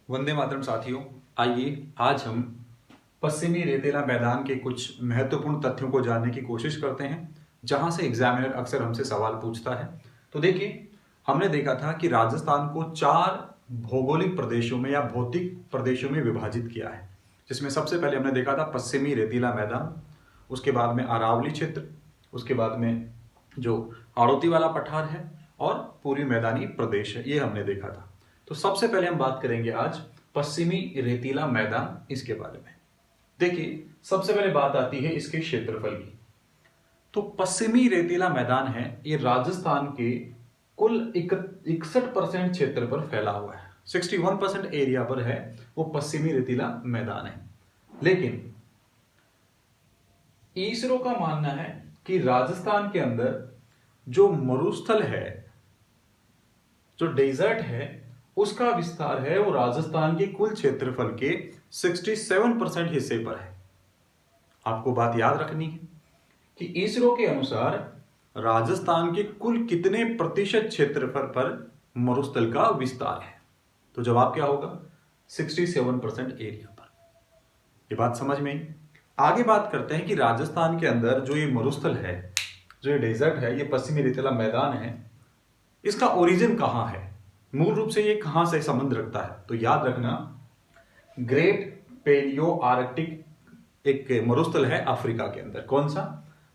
वंदे मातरम साथियों। आइए आज हम पश्चिमी रेतीला मैदान के कुछ महत्वपूर्ण तथ्यों को जानने की कोशिश करते हैं, जहां से एग्जामिनर अक्सर हमसे सवाल पूछता है। तो देखिए, हमने देखा था कि राजस्थान को 4 भौगोलिक प्रदेशों में या भौतिक प्रदेशों में विभाजित किया है, जिसमें सबसे पहले हमने देखा था पश्चिमी रेतीला मैदान, उसके बाद में अरावली क्षेत्र, उसके बाद में जो हाड़ौती वाला पठार है और पूर्वी मैदानी प्रदेश है, ये हमने देखा था। तो सबसे पहले हम बात करेंगे आज पश्चिमी रेतीला मैदान, इसके बारे में। देखिए, सबसे पहले बात आती है इसके क्षेत्रफल की। तो पश्चिमी रेतीला मैदान है, ये राजस्थान के कुल 61% क्षेत्र पर फैला हुआ है। 61% एरिया पर है वो पश्चिमी रेतीला मैदान है। लेकिन इसरो का मानना है कि राजस्थान के अंदर जो मरुस्थल है, जो डेजर्ट है, उसका विस्तार है वो राजस्थान के कुल क्षेत्रफल के 67% हिस्से पर है। आपको बात याद रखनी है कि इसरो के अनुसार राजस्थान के कुल कितने प्रतिशत क्षेत्रफल पर मरुस्थल का विस्तार है। तो जवाब क्या होगा? 67% एरिया पर। ये बात समझ में आई। आगे बात करते हैं कि राजस्थान के अंदर जो ये मरुस्थल है, जो ये डेजर्ट है, ये पश्चिमी रेतीला मैदान है, इसका ओरिजिन कहां है, मूल रूप से ये कहां से संबंध रखता है। तो याद रखना, ग्रेट पेलियो आर्कटिक एक मरुस्थल है अफ्रीका के अंदर। कौन सा?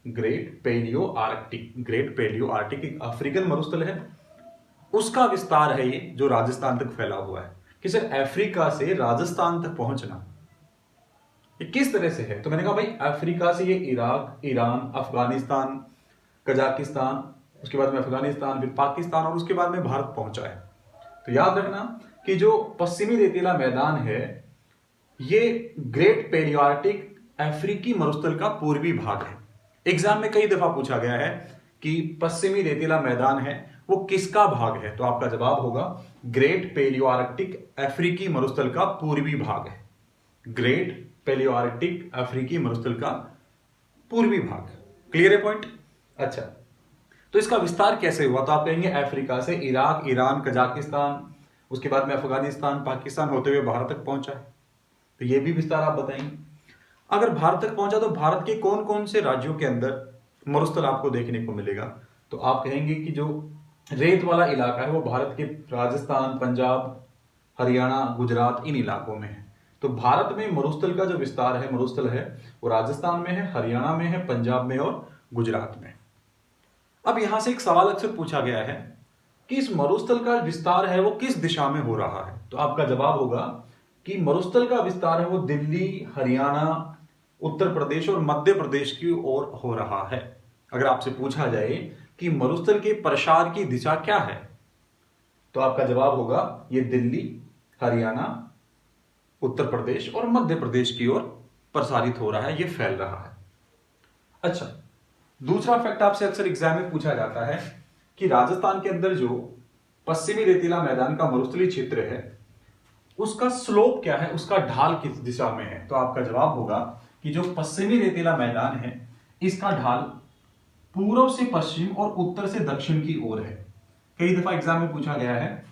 Great paleo Arctic. Great paleo Arctic एक अफ्रीकन मरुस्थल है, उसका विस्तार है ये, जो राजस्थान तक फैला हुआ है। कि सर, अफ्रीका से राजस्थान तक पहुंचना ये किस तरह से है? तो मैंने कहा भाई, अफ्रीका से ये इराक, ईरान, अफगानिस्तान, कजाकिस्तान, उसके बाद में अफगानिस्तान, फिर पाकिस्तान और उसके बाद में भारत पहुंचा है। तो याद रखना कि जो पश्चिमी रेतीला मैदान है, ये ग्रेट पेलियोआर्टिक अफ्रीकी मरुस्थल का पूर्वी भाग है। एग्जाम में कई दफा पूछा गया है कि पश्चिमी रेतीला मैदान है वो किसका भाग है। तो आपका जवाब होगा ग्रेट पेलियोआर्टिक अफ्रीकी मरुस्थल का पूर्वी भाग है। ग्रेट पेलियोआर्टिक अफ्रीकी मरुस्थल का पूर्वी भाग। क्लियर है पॉइंट? अच्छा, तो इसका विस्तार कैसे हुआ? तो आप कहेंगे अफ्रीका से इराक, ईरान, कजाकिस्तान, उसके बाद में अफगानिस्तान, पाकिस्तान होते हुए भारत तक पहुंचा है। तो ये भी विस्तार आप बताएंगे। अगर भारत तक पहुंचा तो भारत के कौन कौन से राज्यों के अंदर मरुस्थल आपको देखने को मिलेगा? तो आप कहेंगे कि जो रेत वाला इलाका है वो भारत के राजस्थान, पंजाब, हरियाणा, गुजरात, इन इलाकों में है। तो भारत में मरुस्थल का जो विस्तार है, मरुस्थल है, वो राजस्थान में है, हरियाणा में है, पंजाब में और गुजरात में। अब यहां से एक सवाल अक्सर पूछा गया है कि इस मरुस्थल का विस्तार है वो किस दिशा में हो रहा है। तो आपका जवाब होगा कि मरुस्थल का विस्तार है वो दिल्ली, हरियाणा, उत्तर प्रदेश और मध्य प्रदेश की ओर हो रहा है। अगर आपसे पूछा जाए कि मरुस्थल के प्रसार की दिशा क्या है, तो आपका जवाब होगा ये दिल्ली, हरियाणा, उत्तर प्रदेश और मध्य प्रदेश की ओर प्रसारित हो रहा है, ये फैल रहा है। अच्छा, दूसरा फैक्ट आपसे अक्सर एग्जाम में पूछा जाता है कि राजस्थान के अंदर जो पश्चिमी रेतीला मैदान का मरुस्थलीय क्षेत्र है, उसका स्लोप क्या है, उसका ढाल किस दिशा में है। तो आपका जवाब होगा कि जो पश्चिमी रेतीला मैदान है, इसका ढाल पूर्व से पश्चिम और उत्तर से दक्षिण की ओर है। कई दफा एग्जाम में पूछा गया है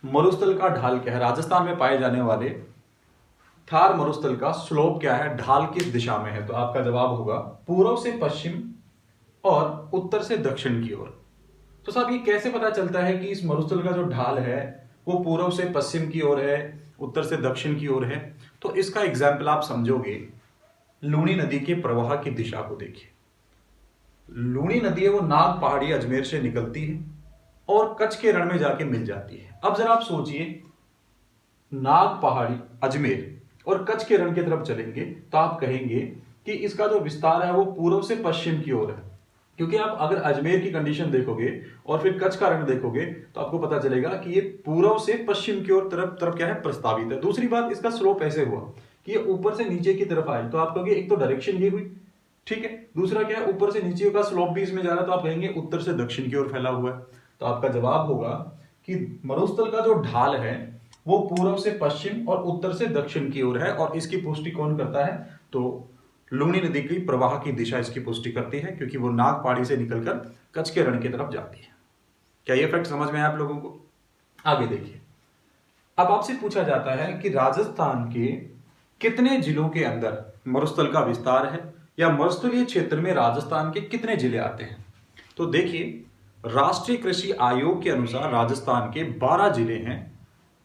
मरुस्थल का ढाल क्या है, राजस्थान में पाए जाने वाले थार मरुस्थल का स्लोप क्या है, ढाल किस दिशा में है। तो आपका जवाब होगा पूर्व से पश्चिम और उत्तर से दक्षिण की ओर। तो साहब, ये कैसे पता चलता है कि इस मरुस्थल का जो ढाल है वो पूर्व से पश्चिम की ओर है, उत्तर से दक्षिण की ओर है? तो इसका एग्जाम्पल आप समझोगे, लूणी नदी के प्रवाह की दिशा को देखिए। लूणी नदी है वो नाग पहाड़ी अजमेर से निकलती है और कच्छ के रण में जाके मिल जाती है। अब जरा आप सोचिए, नाग पहाड़ी, अजमेर और कच्छ के रण की तरफ चलेंगे तो आप कहेंगे कि इसका जो विस्तार है वो पूर्व से पश्चिम की ओर है। क्योंकि आप अगर अजमेर की कंडीशन देखोगे और फिर कच्छ का रण देखोगे तो आपको पता चलेगा कि ये पूर्व से पश्चिम की ओर तरफ तरफ क्या है, प्रस्तावित है। दूसरी बात, इसका स्लोप ऐसे हुआ कि ये ऊपर से नीचे की तरफ आए, तो आप कहोगे एक तो डायरेक्शन ये हुई, ठीक है। दूसरा क्या है, ऊपर से नीचे का स्लोप भी इसमें जा रहा है, तो आप कहेंगे उत्तर से दक्षिण की ओर फैला हुआ है। तो आपका जवाब होगा कि मरुस्थल का जो ढाल है वो पूर्व से पश्चिम और उत्तर से दक्षिण की ओर है। और इसकी पुष्टि कौन करता है? तो लूणी नदी की प्रवाह की दिशा इसकी पुष्टि करती है, क्योंकि वो नाग पहाड़ी से निकलकर कच्छ के रण की तरफ जाती है। क्या ये फैक्ट समझ में आया आप लोगों को? आगे देखिए, अब आपसे पूछा जाता है कि राजस्थान के कितने जिलों के अंदर मरुस्थल का विस्तार है, या मरुस्थलीय क्षेत्र में राजस्थान के कितने जिले आते हैं। तो देखिए, राष्ट्रीय कृषि आयोग के अनुसार राजस्थान के 12 जिले हैं,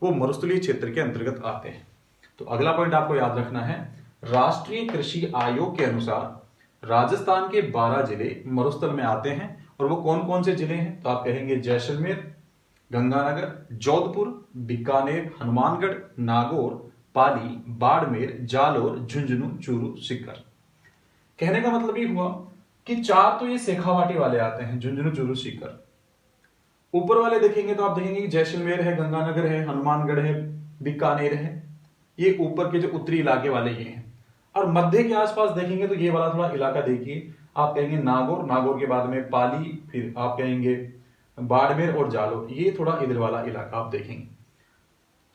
वो मरुस्थलीय क्षेत्र के अंतर्गत आते हैं। तो अगला पॉइंट आपको याद रखना है, राष्ट्रीय कृषि आयोग के अनुसार राजस्थान के 12 जिले मरुस्थल में आते हैं। और वो कौन कौन से जिले हैं, तो आप कहेंगे जैसलमेर, गंगानगर, जोधपुर, बीकानेर, हनुमानगढ़, नागौर, पाली, बाड़मेर, जालोर, झुंझुनू, चूरू, सीकर। कहने का मतलब ये हुआ कि 4 तो ये शेखावाटी वाले आते हैं, झुंझुनू, चूरू, सीकर। ऊपर वाले देखेंगे तो आप देखेंगे कि जैसलमेर है, गंगानगर है, हनुमानगढ़ है, बीकानेर है, ये ऊपर के जो उत्तरी इलाके वाले ये हैं। और मध्य के आसपास देखेंगे तो ये वाला थोड़ा इलाका देखिए, आप कहेंगे नागौर, नागौर के बाद में पाली, फिर आप कहेंगे बाड़मेर और जालोर, ये थोड़ा इधर वाला इलाका आप देखेंगे।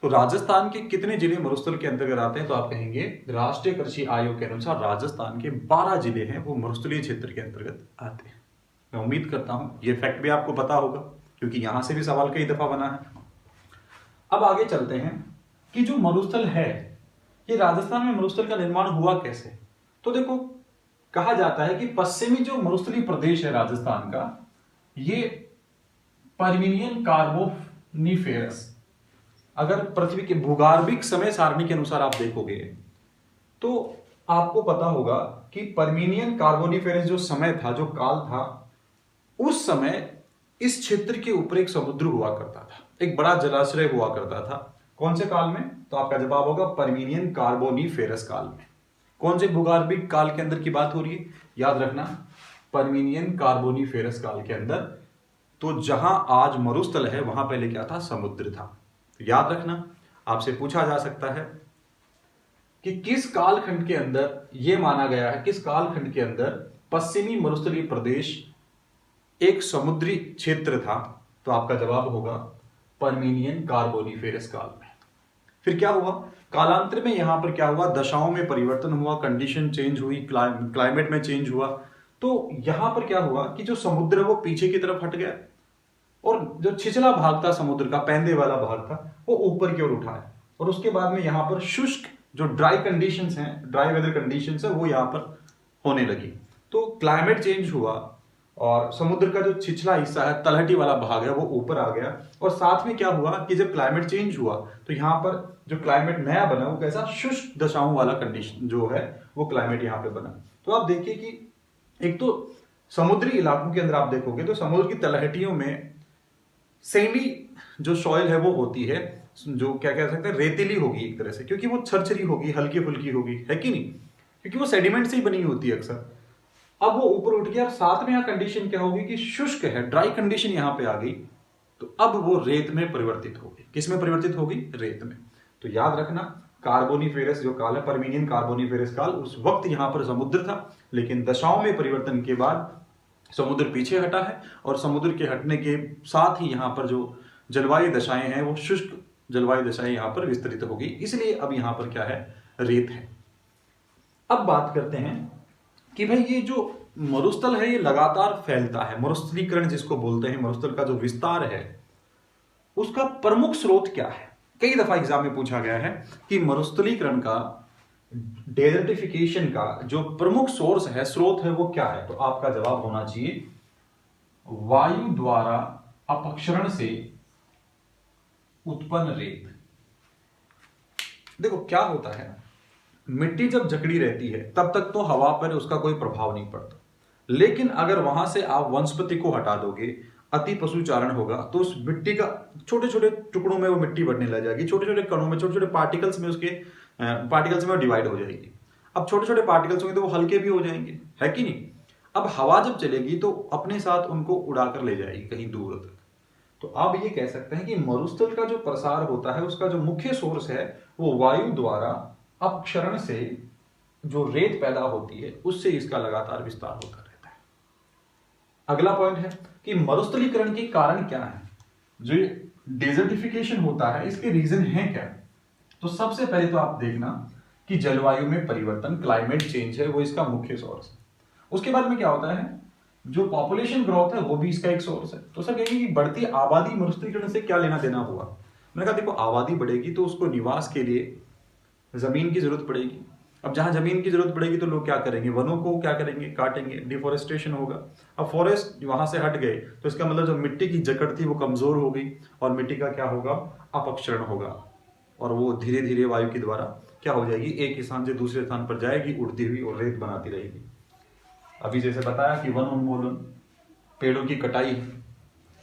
तो राजस्थान के कितने जिले मरुस्थल के अंतर्गत आते हैं, तो आप कहेंगे राष्ट्रीय कृषि आयोग के अनुसार राजस्थान के 12 जिले हैं, वो मरुस्थलीय क्षेत्र के अंतर्गत आते हैं। मैं उम्मीद करता हूं ये फैक्ट भी आपको पता होगा, क्योंकि यहां से भी सवाल कई दफा बना है। अब आगे चलते हैं कि जो मरुस्थल है, ये राजस्थान में मरुस्थल का निर्माण हुआ कैसे। तो देखो, कहा जाता है कि पश्चिमी जो मरुस्थलीय प्रदेश है राजस्थान का, ये पर्मिनियन कार्बोनिफेरस, अगर पृथ्वी के भूगर्भिक समय सारणी के अनुसार आप देखोगे तो आपको पता होगा कि पर्मिनियन कार्बोनिफेरस जो समय था, जो काल था, उस समय इस क्षेत्र के ऊपर एक समुद्र हुआ करता था, एक बड़ा जलाशय हुआ करता था। कौन से काल में, तो आपका जवाब होगा पर्मिनियन कार्बोनिफेरस काल में। कौन से भूगर्भिक काल के अंदर की बात हो रही है, याद रखना, पर्मिनियन कार्बोनिफेरस काल के अंदर। तो जहां आज मरुस्थल है वहां पहले क्या था, समुद्र था। तो याद रखना, आपसे पूछा जा सकता है कि किस कालखंड के अंदर यह माना गया है, किस कालखंड के अंदर पश्चिमी मरुस्थलीय प्रदेश एक समुद्री क्षेत्र था, तो आपका जवाब होगा पर्मिनियन कार्बोनिफेरस काल में। फिर क्या हुआ, कालांतर में यहां पर क्या हुआ, दशाओं में परिवर्तन हुआ, कंडीशन चेंज हुई, क्लाइमेट में चेंज हुआ। तो यहां पर क्या हुआ कि जो समुद्र है वो पीछे की तरफ हट गया, और जो छिछला भाग था समुद्र का, पैंदे वाला भाग था, वो ऊपर की ओर उठा है। और उसके बाद में यहां पर शुष्क जो ड्राई कंडीशंस हैं, ड्राई वेदर कंडीशंस है, वो यहां पर होने लगी। तो क्लाइमेट चेंज हुआ और समुद्र का जो छिछला हिस्सा है, तलहटी वाला भाग है, वो ऊपर आ गया। और साथ में क्या हुआ कि जब क्लाइमेट चेंज हुआ तो यहाँ पर जो क्लाइमेट नया बना वो कैसा, शुष्क दशाओं वाला कंडीशन जो है वो क्लाइमेट यहाँ पे बना। तो आप देखिए कि एक तो समुद्री इलाकों के अंदर आप देखोगे तो समुद्र की तलहटियों में सैंडी जो सॉइल है वो होती है, जो क्या कह सकते हैं, रेतीली होगी एक तरह से, क्योंकि वो छरछरी होगी, हल्की फुल्की होगी, है कि नहीं, क्योंकि वो सेडिमेंट से ही बनी होती है अक्सर। अब वो ऊपर उठ गया और साथ में यहां कंडीशन क्या होगी कि शुष्क है, ड्राई कंडीशन यहां पे आ गई, तो अब वो रेत में परिवर्तित होगी। किस में परिवर्तित होगी, रेत में। तो याद रखना, कार्बोनिफेरस जो काल है, पर्मिनियन कार्बोनिफेरस काल, उस वक्त यहां पर समुद्र था, लेकिन दशाओं में परिवर्तन के बाद समुद्र पीछे हटा है, और समुद्र के हटने के साथ ही यहां पर जो जलवायु दशाएं हैं वो शुष्क जलवायु दशाएं यहां पर विस्तृत होगी, इसलिए अब यहां पर क्या है, रेत है। अब बात करते हैं कि भाई ये जो मरुस्थल है ये लगातार फैलता है, मरुस्थलीकरण जिसको बोलते हैं, मरुस्थल का जो विस्तार है उसका प्रमुख स्रोत क्या है। कई दफा एग्जाम में पूछा गया है कि मरुस्थलीकरण का, डेजर्टिफिकेशन का जो प्रमुख सोर्स है, स्रोत है, वो क्या है। तो आपका जवाब होना चाहिए वायु द्वारा अपक्षरण से उत्पन्न रेत। देखो क्या होता है, मिट्टी जब जकड़ी रहती है तब तक तो हवा पर उसका कोई प्रभाव नहीं पड़ता, लेकिन अगर वहां से आप वनस्पति को हटा दोगे, अति पशुचारण होगा, तो उस मिट्टी का छोटे छोटे टुकड़ों में वो मिट्टी बढ़ने लग जाएगी, छोटे छोटे कणों में, छोटे छोटे पार्टिकल्स में, उसके पार्टिकल्स में डिवाइड हो जाएगी। अब छोटे छोटे पार्टिकल्स होंगे तो वो हल्के भी हो जाएंगे, है कि नहीं। अब हवा जब चलेगी तो अपने साथ उनको उड़ाकर ले जाएगी कहीं दूर तक। तो आप ये कह सकते हैं कि मरुस्थल का जो प्रसार होता है उसका जो मुख्य सोर्स है वो वायु द्वारा अपक्षरण से जो रेत पैदा होती है उससे इसका लगातार विस्तार होता रहता है। अगला पॉइंट है कि मरुस्थलीकरण के कारण क्या है, जो डेजर्टिफिकेशन होता है इसके रीजन है क्या। तो सबसे पहले तो आप देखना कि जलवायु में परिवर्तन, क्लाइमेट चेंज है वो इसका मुख्य सोर्स है। उसके बाद में क्या होता है, जो पॉपुलेशन ग्रोथ है वो भी इसका एक सोर्स है। तो सर कहेंगे कि बढ़ती आबादी मरुस्थलीकरण से क्या लेना देना हुआ, मैंने कहा देखो आबादी बढ़ेगी तो उसको निवास के लिए जमीन की जरूरत पड़ेगी। अब जहां जमीन की जरूरत पड़ेगी तो लोग क्या करेंगे, वनों को क्या करेंगे, काटेंगे, डिफोरेस्टेशन होगा। अब फॉरेस्ट वहां से हट गए तो इसका मतलब जो मिट्टी की जकड़ थी वो कमजोर हो गई और मिट्टी का क्या होगा, अपक्षरण होगा, और वो धीरे धीरे वायु के द्वारा क्या हो जाएगी, एक स्थान से दूसरे स्थान पर जाएगी उड़ती हुई और रेत बनाती रहेगी। अभी जैसे बताया कि वन उन्मूलन, पेड़ों की कटाई,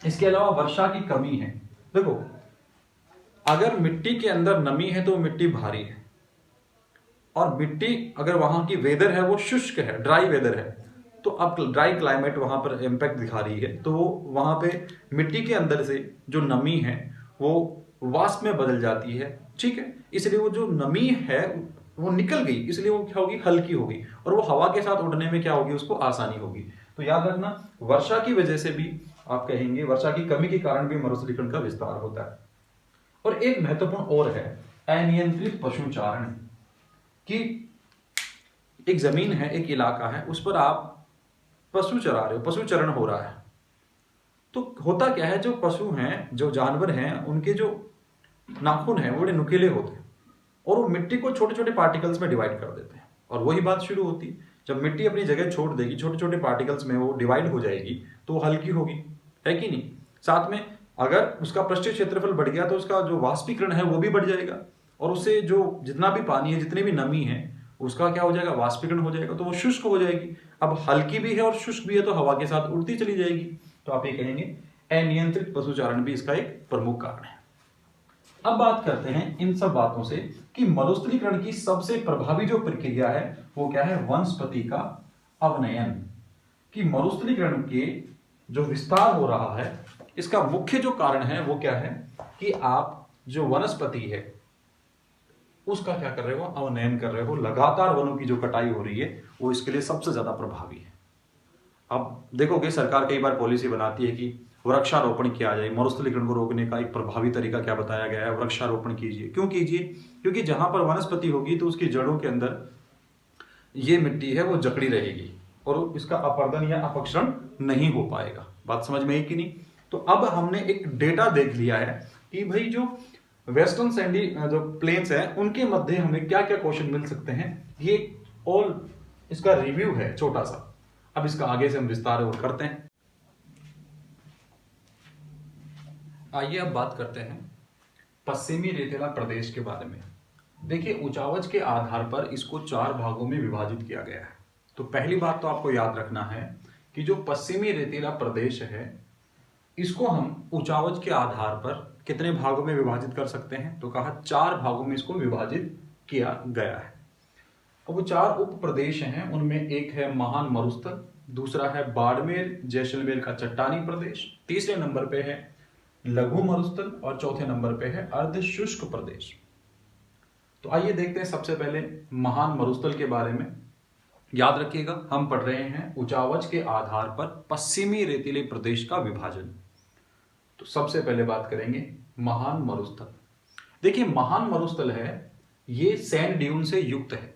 इसके अलावा वर्षा की कमी है। देखो अगर मिट्टी के अंदर नमी है तो मिट्टी भारी है, और मिट्टी अगर वहां की वेदर है वो शुष्क है, ड्राई वेदर है, तो अब ड्राई क्लाइमेट वहां पर इम्पैक्ट दिखा रही है, तो वहां पे मिट्टी के अंदर से जो नमी है वो वाष्प में बदल जाती है, ठीक है। इसलिए वो जो नमी है वो निकल गई, इसलिए वो क्या होगी, हल्की होगी, और वो हवा के साथ उड़ने में क्या होगी, उसको आसानी होगी। तो याद रखना वर्षा की वजह से भी आप कहेंगे, वर्षा की कमी के कारण भी मरुस्थलीकरण का विस्तार होता है। और एक महत्वपूर्ण और है अनियंत्रित पशुचारण, कि एक जमीन है, एक इलाका है, उस पर आप पशु चरा रहे हो, पशुचरण हो रहा है, तो होता क्या है, जो पशु हैं, जो जानवर हैं, उनके जो नाखून हैं वो बड़े नुकीले होते हैं और वो मिट्टी को छोटे छोटे पार्टिकल्स में डिवाइड कर देते हैं। और वही बात शुरू होती है, जब मिट्टी अपनी जगह छोड़ देगी, छोटे छोटे पार्टिकल्स में वो डिवाइड हो जाएगी तो वो हल्की होगी, है कि नहीं। साथ में अगर उसका पृष्ठीय क्षेत्रफल बढ़ गया तो उसका जो वाष्पीकरण है वो भी बढ़ जाएगा, और उससे जो जितना भी पानी है, जितनी भी नमी है, उसका क्या हो जाएगा, वाष्पीकरण हो जाएगा, तो वो शुष्क हो जाएगी। अब हल्की भी है और शुष्क भी है तो हवा के साथ उड़ती चली जाएगी। तो आप ये कहेंगे अनियंत्रित पशुचारण भी इसका एक प्रमुख कारण है। अब बात करते हैं इन सब बातों से कि मरुस्थलीकरण की सबसे प्रभावी जो प्रक्रिया है वो क्या है, वनस्पति का अवनयन। कि मरुस्थलीकरण के जो विस्तार हो रहा है इसका मुख्य जो कारण है वो क्या है, कि आप जो वनस्पति है उसका क्या कर रहे हो, अवनयन कर रहे हो। लगातार वनों की जो कटाई हो रही है वो इसके लिए सबसे ज्यादा प्रभावी है। अब देखोगे सरकार कई बार पॉलिसी बनाती है कि वृक्षारोपण किया जाए। मरुस्थलीकरण को रोकने का एक प्रभावी तरीका क्या बताया गया है, वृक्षारोपण कीजिए। क्यों कीजिए, क्योंकि जहां पर वनस्पति होगी तो उसकी जड़ों के अंदर ये मिट्टी है वो जकड़ी रहेगी और इसका अपर्दन या अपक्षरण नहीं हो पाएगा। बात समझ में आई कि नहीं। तो अब हमने एक डेटा देख लिया है कि भाई जो वेस्टर्न सैंडी जो प्लेन्स है उनके मध्य हमें क्या क्या क्वेश्चन मिल सकते हैं, ये ऑल इसका रिव्यू है छोटा सा। अब इसका आगे से हम विस्तार और करते हैं। आइए अब बात करते हैं पश्चिमी रेतीला प्रदेश के बारे में। देखिए ऊंचावच के आधार पर इसको 4 भागों में विभाजित किया गया है। तो पहली बात तो आपको याद रखना है कि जो पश्चिमी रेतीला प्रदेश है इसको हम ऊंचावच के आधार पर कितने भागों में विभाजित कर सकते हैं, तो कहा 4 भागों में इसको विभाजित किया गया है। अब वो 4 उप प्रदेश हैं, उनमें एक है महान मरुस्थल, दूसरा है बाड़मेर जैसलमेर का चट्टानी प्रदेश, तीसरे नंबर पे है लघु मरुस्थल और चौथे नंबर पे है अर्ध शुष्क प्रदेश। तो आइए देखते हैं सबसे पहले महान मरुस्थल के बारे में। याद रखिएगा हम पढ़ रहे हैं ऊंचावच के आधार पर पश्चिमी रेतीले प्रदेश का विभाजन। तो सबसे पहले बात करेंगे महान मरुस्थल। देखिए महान मरुस्थल है ये सैंड ड्यून से युक्त है।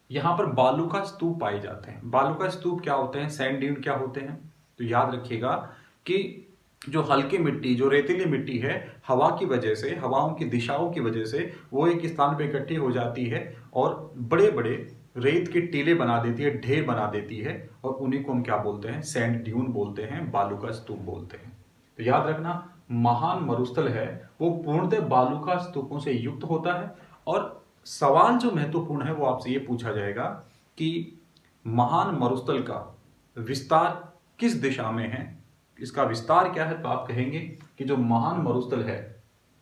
यहां पर बालू का स्तूप पाए जाते हैं। बालू का स्तूप क्या होते हैं, सैंड ड्यून क्या होते हैं। तो याद रखिएगा कि जो हल्की मिट्टी, जो रेतीली मिट्टी है, हवा की वजह से, हवाओं की दिशाओं की वजह से वो एक स्थान पर इकट्ठी हो जाती है और बड़े बड़े रेत के टीले बना देती है, ढेर बना देती है, और उन्हीं को हम क्या बोलते हैं, सैंड ड्यून बोलते हैं, बालू का स्तूप बोलते हैं। तो याद रखना महान मरुस्थल है वो पूर्णतः बालू का स्तूपों से युक्त होता है। और सवाल जो महत्वपूर्ण है वो आपसे ये पूछा जाएगा कि महान मरुस्थल का विस्तार किस दिशा में है, इसका विस्तार क्या है। तो आप कहेंगे कि जो महान मरुस्थल है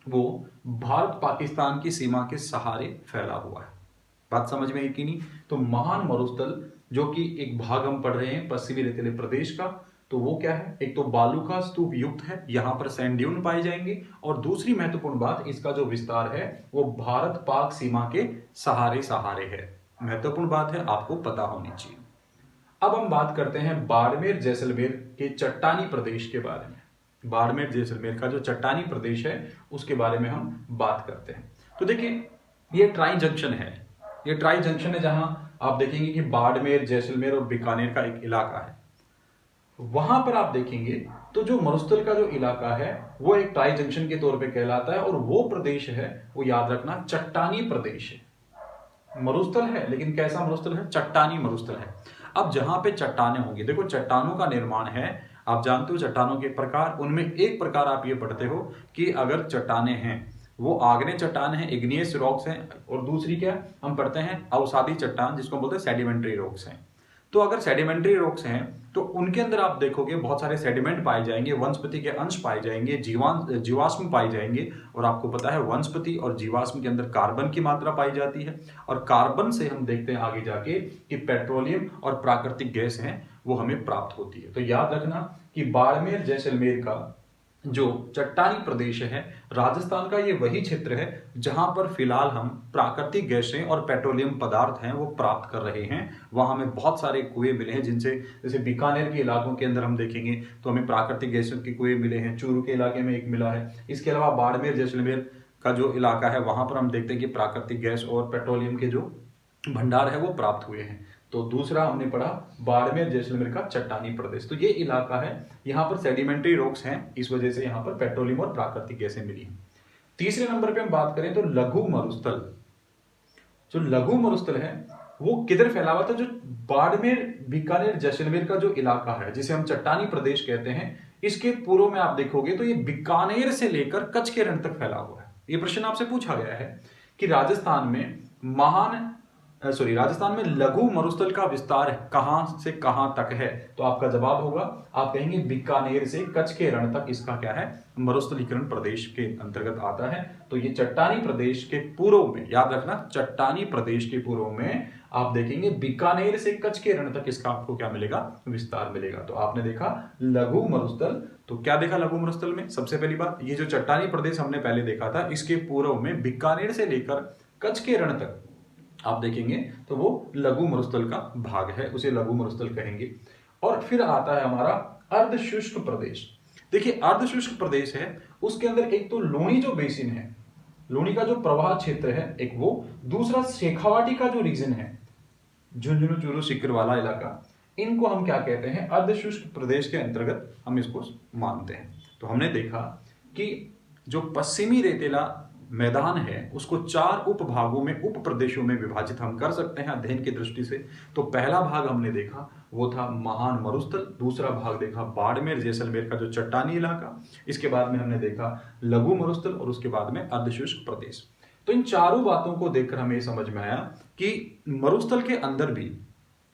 वो भारत पाकिस्तान की सीमा के सहारे फैला हुआ है। बात समझ में आई कि नहीं। तो महान मरुस्थल जो कि एक भाग हम पढ़ रहे हैं पश्चिमी रेतीले प्रदेश का, तो वो क्या है, एक तो बालू का स्तूप युक्त है, यहां पर सैंड ड्यून पाए जाएंगे, और दूसरी महत्वपूर्ण बात इसका जो विस्तार है वो भारत पाक सीमा के सहारे सहारे है। महत्वपूर्ण बात है, आपको पता होनी चाहिए। अब हम बात करते हैं बाड़मेर जैसलमेर के चट्टानी प्रदेश के बारे में। बाड़मेर जैसलमेर का जो चट्टानी प्रदेश है उसके बारे में हम बात करते हैं। तो देखिए ये ट्राई जंक्शन है, ये ट्राई जंक्शन है जहां आप देखेंगे कि बाड़मेर, जैसलमेर और बीकानेर का एक इलाका है। वहां पर आप देखेंगे तो जो मरुस्थल का जो इलाका है वो एक टाई जंक्शन के तौर पे कहलाता है, और वो प्रदेश है वो याद रखना चट्टानी प्रदेश है। मरुस्थल है लेकिन कैसा मरुस्थल है? चट्टानी मरुस्थल है। अब जहां पे चट्टाने होंगी, देखो चट्टानों का निर्माण है, आप जानते हो चट्टानों के प्रकार, उनमें एक प्रकार आप ये पढ़ते हो कि अगर चट्टाने हैं वो आग्नेय चट्टान है, इग्नियस रॉक्स हैं, और दूसरी क्या हम पढ़ते हैं अवसादी चट्टान जिसको बोलते हैं सेडिमेंट्री रॉक्स हैं। तो अगर सेडिमेंट्री रॉक्स हैं तो उनके अंदर आप देखोगे बहुत सारे सेडिमेंट पाए जाएंगे, वनस्पति के अंश पाए जाएंगे, जीवाश्म पाए जाएंगे, और आपको पता है वनस्पति और जीवाश्म के अंदर कार्बन की मात्रा पाई जाती है, और कार्बन से हम देखते हैं आगे जाके कि पेट्रोलियम और प्राकृतिक गैस है वो हमें प्राप्त होती है। तो याद रखना कि बाड़मेर जैसलमेर का जो चट्टानी प्रदेश है राजस्थान का, ये वही क्षेत्र है जहां पर फिलहाल हम प्राकृतिक गैसें और पेट्रोलियम पदार्थ हैं वो प्राप्त कर रहे हैं। वहां हमें बहुत सारे कुएं मिले हैं जिनसे, जैसे बीकानेर के इलाकों के अंदर हम देखेंगे तो हमें प्राकृतिक गैसों के कुएं मिले हैं, चूरू के इलाके में एक मिला है। इसके अलावा बाड़मेर जैसलमेर का जो इलाका है वहां पर हम देखते हैं कि प्राकृतिक गैस और पेट्रोलियम के जो भंडार है वो प्राप्त हुए हैं। तो दूसरा हमने पढ़ा बाड़मेर जैसलमेर का चट्टानी प्रदेश, तो ये इलाका है, यहाँ पर सेडिमेंट्री रॉक्स हैं, इस वजह से यहाँ पर पेट्रोलियम और प्राकृतिक गैसें मिली हैं। तीसरे नंबर पे हम बात करें तो लघु मरुस्थल। जो लघु मरुस्थल है वो किधर फैला हुआ था? जो बाड़मेर बीकानेर जैसलमेर का जो इलाका है जिसे हम चट्टानी प्रदेश कहते हैं, इसके पूर्व में आप देखोगे तो ये बीकानेर से लेकर कच्छ के रण तक फैला हुआ है। ये प्रश्न आपसे पूछा गया है कि राजस्थान में राजस्थान में लघु मरुस्थल का विस्तार कहां से कहां तक है? तो आपका जवाब होगा, आप कहेंगे बीकानेर से कच्छ के रण तक इसका क्या है? मरुस्थलीकरण प्रदेश के अंतर्गत आता है। तो ये चट्टानी प्रदेश के पूर्व में, याद रखना चट्टानी प्रदेश के पूर्व में आप देखेंगे बीकानेर से कच्छ के रण तक इसका आपको क्या मिलेगा? विस्तार मिलेगा। तो आपने देखा लघु मरुस्थल, तो क्या देखा लघु मरुस्थल में? सबसे पहली बात, ये जो चट्टानी प्रदेश हमने पहले देखा था इसके पूर्व में बीकानेर से लेकर कच्छ के रण तक आप देखेंगे तो वो लघु मरुस्थल का भाग है, उसे लघु मरुस्थल कहेंगे। और फिर आता है हमारा अर्धशुष्क प्रदेश। देखिए अर्धशुष्क प्रदेश है, उसके अंदर एक तो लूणी जो बेसिन है, लूणी का जो प्रवाह क्षेत्र है एक वो, दूसरा शेखावाटी का जो रीजन है, झुंझुनू चूरू सीकर वाला इलाका, इनको हम क्या कहते हैं? अर्धशुष्क प्रदेश के अंतर्गत हम इसको मानते हैं। तो हमने देखा कि जो पश्चिमी रेतीला मैदान है उसको 4 उपभागों में, उप प्रदेशों में विभाजित हम कर सकते हैं अध्ययन की दृष्टि से। तो पहला भाग हमने देखा वो था महान मरुस्थल, दूसरा भाग देखा बाड़मेर जैसलमेर का जो चट्टानी इलाका, इसके बाद में हमने देखा लघु मरुस्थल, और उसके बाद में अर्धशुष्क प्रदेश। तो इन चारों बातों को देखकर हमें समझ में आया कि मरुस्थल के अंदर भी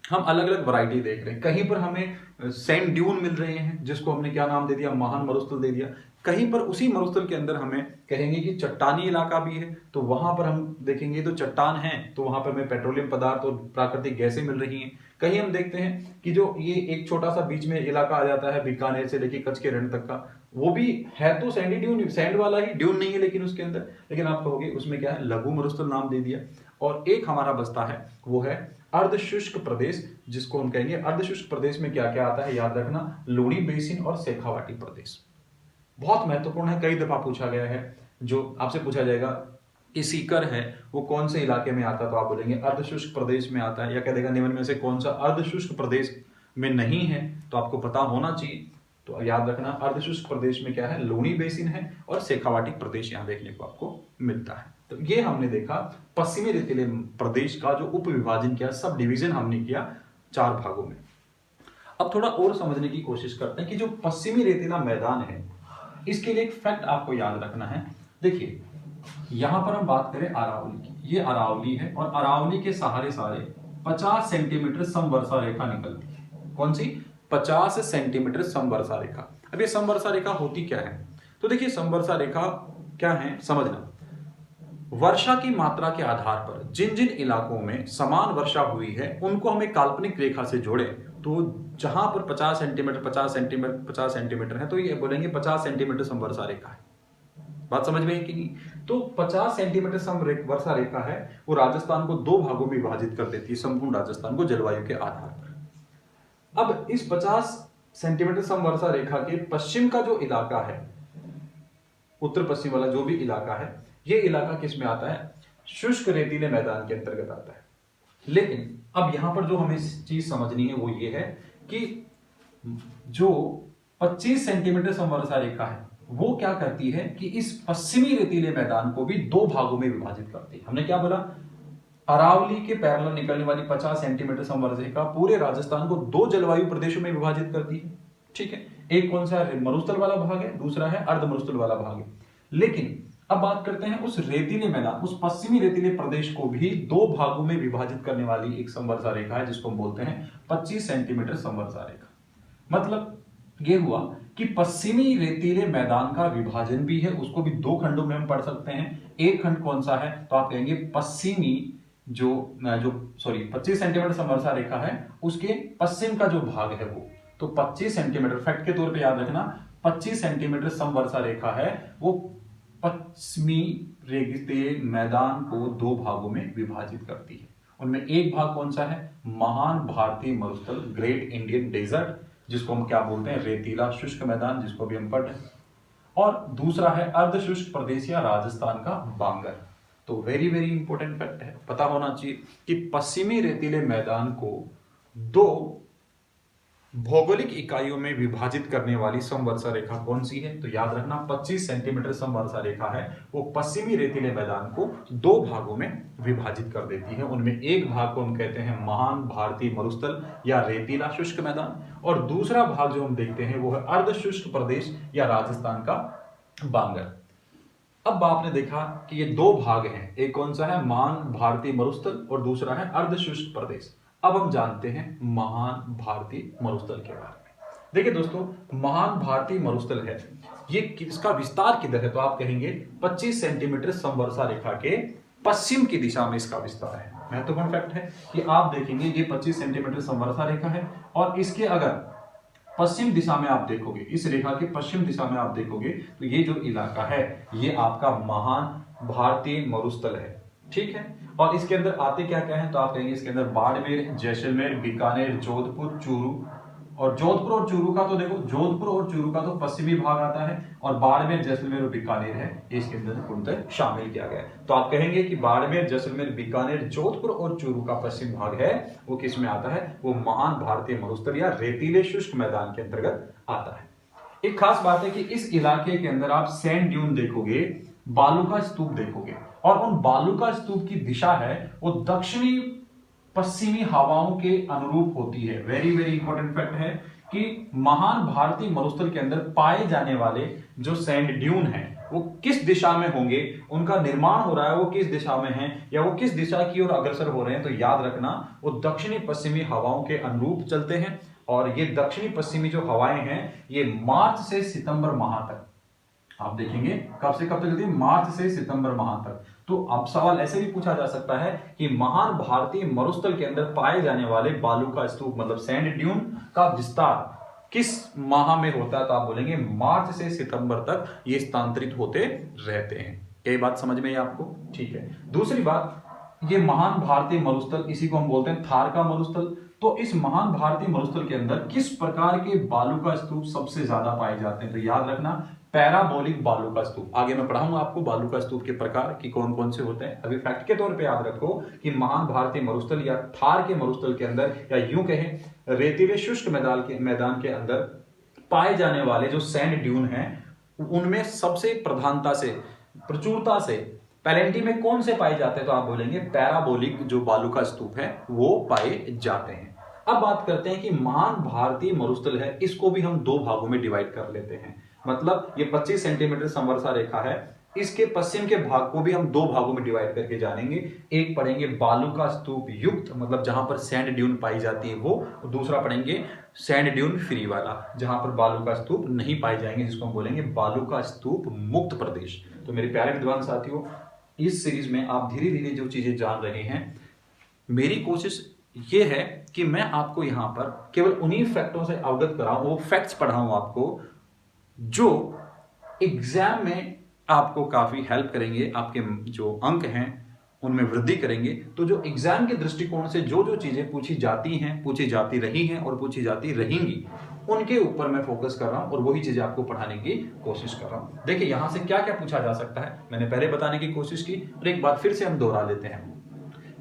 हम अलग अलग वैरायटी देख रहे हैं। कहीं पर हमें सैंड ड्यून मिल रहे हैं जिसको हमने क्या नाम दे दिया? महान मरुस्थल दे दिया। कहीं पर उसी मरुस्थल के अंदर हमें कहेंगे कि चट्टानी इलाका भी है, तो वहां पर हम देखेंगे तो चट्टान है, तो वहां पर हमें पेट्रोलियम पदार्थ और प्राकृतिक गैसें मिल रही हैं। कहीं हम देखते हैं कि जो ये एक छोटा सा बीच में इलाका आ जाता है बीकानेर से लेकर कच्छ के रण तक का, वो भी है तो सैंडी ड्यून, सैंड वाला ही, ड्यून नहीं है लेकिन उसके अंदर, लेकिन आप कहोगे उसमें क्या है? लघु मरुस्थल नाम दे दिया। और एक हमारा बचता है वो है अर्धशुष्क प्रदेश, जिसको हम कहेंगे अर्धशुष्क प्रदेश में क्या क्या आता है? याद रखना लूणी बेसिन और शेखावाटी प्रदेश। बहुत महत्वपूर्ण है, कई दफा पूछा गया है। जो आपसे पूछा जाएगा कि सीकर है वो कौन से इलाके में आता है, तो आप बोलेंगे अर्धशुष्क प्रदेश में आता है, या कह देगा निम्न में से कौन सा अर्धशुष्क प्रदेश में नहीं है, तो आपको पता होना चाहिए। तो याद रखना अर्धशुष्क प्रदेश में क्या है? लूणी बेसिन है, और शेखावाटी प्रदेश यहां देखने को आपको मिलता है। तो ये हमने देखा पश्चिमी रेतीले प्रदेश का जो उप विभाजन किया, सब डिवीजन हमने किया 4 भागों में। अब थोड़ा और समझने की कोशिश करते हैं कि जो पश्चिमी रेतीला मैदान है इसके लिए एक फैक्ट आपको याद रखना है। देखिए यहां पर हम बात करें अरावली की, ये अरावली है, और अरावली के सहारे 50 सेंटीमीटर समवर्षा रेखा निकलती है। कौन सी? 50 सेंटीमीटर समवर्षा रेखा। अब ये समवर्षा रेखा होती क्या है? तो देखिए समवर्षा रेखा क्या है समझना, वर्षा की मात्रा के आधार पर जिन जिन इलाकों में समान वर्षा हुई है उनको हम एक काल्पनिक रेखा से जोड़े, तो जहां पर 50 सेंटीमीटर 50 सेंटीमीटर 50 सेंटीमीटर है तो ये बोलेंगे 50 सेंटीमीटर समवर्षा रेखा है। बात समझ में है कि नहीं? तो 50 सेंटीमीटर समवर्षा रेखा है वो राजस्थान को 2 भागों में विभाजित कर देती है, संपूर्ण राजस्थान को जलवायु के आधार पर। अब इस 50 सेंटीमीटर समवर्षा रेखा के पश्चिम का जो इलाका है, उत्तर पश्चिम वाला जो भी इलाका है, ये इलाका किस में आता है? शुष्क रेतीले मैदान के अंतर्गत आता है। लेकिन अब यहां पर जो हमें चीज समझनी है वो ये है कि जो 25 सेंटीमीटर समवर्षा रेखा है वो क्या करती है कि इस पश्चिमी रेतीले मैदान को भी दो भागों में विभाजित करती है। हमने क्या बोला, अरावली के पैरेलल निकलने वाली 50 सेंटीमीटर समवर्षा रेखा पूरे राजस्थान को दो जलवायु प्रदेशों में विभाजित करती है। ठीक है, एक कौन सा है, मरुस्थल वाला भाग है, दूसरा है अर्ध मरुस्थल वाला भाग है। लेकिन अब बात करते हैं उस रेतीले मैदान, उस पश्चिमी रेतीले प्रदेश को भी दो भागों में विभाजित करने वाली एक समवर्षा रेखा है जिसको हम बोलते हैं 25 सेंटीमीटर समवर्षा रेखा। मतलब ये हुआ कि पश्चिमी रेतीले मैदान का विभाजन भी है, उसको भी दो खंडों में हम पढ़ सकते हैं। एक खंड कौन सा है, तो आप कहेंगे पश्चिमी जो 25 सेंटीमीटर समवर्षा रेखा है उसके पश्चिम का जो भाग है वो, तो 25 सेंटीमीटर, फैक्ट के तौर पे याद रखना, 25 सेंटीमीटर समवर्षा रेखा है वो पश्चिमी रेतीले मैदान को दो भागों में विभाजित करती है। उनमें एक भाग कौन सा है, महान भारतीय मरुस्थल, ग्रेट इंडियन डेजर्ट, जिसको हम क्या बोलते हैं, रेतीला शुष्क मैदान, जिसको भी हम पढ़ रहे हैं। और दूसरा है अर्ध शुष्क प्रदेश या राजस्थान का बांगर। तो वेरी वेरी इंपॉर्टेंट फैक्ट है, पता होना चाहिए कि पश्चिमी रेतीले मैदान को दो भौगोलिक इकाइयों में विभाजित करने वाली समवर्षा रेखा कौन सी है, तो याद रखना 25 सेंटीमीटर समवर्षा रेखा है वो पश्चिमी रेतीले मैदान को दो भागों में विभाजित कर देती है। उनमें एक भाग को हम कहते हैं महान भारतीय मरुस्थल या रेतीला शुष्क मैदान, और दूसरा भाग जो हम देखते हैं वो है अर्ध शुष्क प्रदेश या राजस्थान का बांगर। अब आपने देखा कि ये दो भाग हैं, एक कौन सा है, महान भारतीय मरुस्थल, और दूसरा है अर्ध शुष्क प्रदेश। अब हम जानते हैं महान भारतीय मरुस्थल के बारे में। देखिए दोस्तों, महान भारतीय मरुस्थल है ये इसका विस्तार किधर है, तो आप कहेंगे 25 सेंटीमीटर समवर्षा रेखा के पश्चिम की दिशा में इसका विस्तार है। महत्वपूर्ण फैक्ट है कि आप देखेंगे ये 25 सेंटीमीटर समवर्षा रेखा है और इसके अगर पश्चिम दिशा में आप देखोगे, इस रेखा के पश्चिम दिशा में आप देखोगे तो ये जो इलाका है ये आपका महान भारतीय मरुस्थल है। ठीक है, और इसके अंदर आते क्या क्या है, तो आप कहेंगे इसके अंदर बाड़मेर, जैसलमेर, बीकानेर, जोधपुर, चूरू, और जोधपुर और चूरू का तो देखो, जोधपुर और चूरू का तो पश्चिमी भाग आता है, और बाड़मेर, जैसलमेर और बीकानेर है इसके अंदर पूर्णतः शामिल किया गया है। तो आप कहेंगे कि बाड़मेर, जैसलमेर, बीकानेर, जोधपुर और चूरू का पश्चिम भाग है वो किस में आता है, वो महान भारतीय मरुस्थल या रेतीले शुष्क मैदान के अंतर्गत आता है। एक खास बात है कि इस इलाके के अंदर आप सैंड ड्यून देखोगे, बालू का स्तूप देखोगे, और उन बालू का स्तूप की दिशा है वो दक्षिणी पश्चिमी हवाओं के अनुरूप होती है। वेरी वेरी इंपॉर्टेंट फैक्ट है कि महान भारतीय मरुस्थल के अंदर पाए जाने वाले जो सैंड ड्यून हैं वो किस दिशा में होंगे, उनका निर्माण हो रहा है वो किस दिशा में है, या वो किस दिशा की ओर अग्रसर हो रहे हैं, तो याद रखना वो दक्षिणी पश्चिमी हवाओं के अनुरूप चलते हैं। और ये दक्षिणी पश्चिमी जो हवाएं हैं ये मार्च से सितंबर माह तक आप देखेंगे, कब से कब तक चलती है, मार्च से सितंबर माह तक। तो अब सवाल ऐसे भी पूछा जा सकता है कि महान भारतीय मरुस्थल के अंदर पाए जाने वाले बालू का स्तूप मतलब सैंड ड्यून का विस्तार किस माह में होता है, तो आप बोलेंगे मार्च से सितंबर तक ये स्थानांतरित होते रहते हैं। क्या बात समझ में आई आपको? ठीक है। दूसरी बात, ये महान भारतीय मरुस्थल, इसी को हम बोलते हैं थार का मरुस्थल। तो इस महान भारतीय मरुस्थल के अंदर किस प्रकार के बालू का स्तूप सबसे ज्यादा पाए जाते हैं, तो याद रखना पैराबोलिक बालू का स्तूप। आगे मैं पढ़ाऊंगा आपको बालू का स्तूप के प्रकार कि कौन कौन से होते हैं। अभी फैक्ट के तौर पे याद रखो कि महान भारतीय मरुस्थल या थार के मरुस्थल के अंदर, या यूं कहें रेतीले शुष्क मैदान के अंदर पाए जाने वाले जो सैंड ड्यून हैं उनमें सबसे प्रधानता से, प्रचुरता से पैलेंटी में कौन से पाए जाते हैं, तो आप बोलेंगे पैराबोलिक जो बालू का स्तूप है वो पाए जाते हैं। अब बात करते हैं कि महान भारतीय मरुस्थल है, इसको भी हम दो भागों में डिवाइड कर लेते हैं। मतलब ये 25 सेंटीमीटर समवर्षा रेखा है, इसके पश्चिम के भाग को भी हम दो भागों में डिवाइड करके जानेंगे। एक पढ़ेंगे बालू का स्तूप युक्त, मतलब जहां पर सैंड ड्यून पाई जाती है वो, और दूसरा पढ़ेंगे सैंड ड्यून फ्री वाला, जहां पर बालू का स्तूप नहीं पाए जाएंगे, जिसको हम बोलेंगे बालू का स्तूप मुक्त प्रदेश। तो मेरे प्यारे विद्वान साथियों, इस सीरीज में आप धीरे धीरे जो चीजें जान रहे हैं, मेरी कोशिश ये है कि मैं आपको यहां पर केवल उन्हीं फैक्टों से अवगत कराऊं, वो फैक्ट्स पढ़ाऊं आपको जो एग्जाम में आपको काफी हेल्प करेंगे, आपके जो अंक हैं उनमें वृद्धि करेंगे। तो जो एग्जाम के दृष्टिकोण से जो जो चीजें पूछी जाती हैं, पूछी जाती रही हैं और पूछी जाती रहेंगी, उनके ऊपर मैं फोकस कर रहा हूं और वही चीजें आपको पढ़ाने की कोशिश कर रहा हूं। देखिए यहां से क्या क्या पूछा जा सकता है, मैंने पहले बताने की कोशिश की और एक बार फिर से हम दोहरा लेते हैं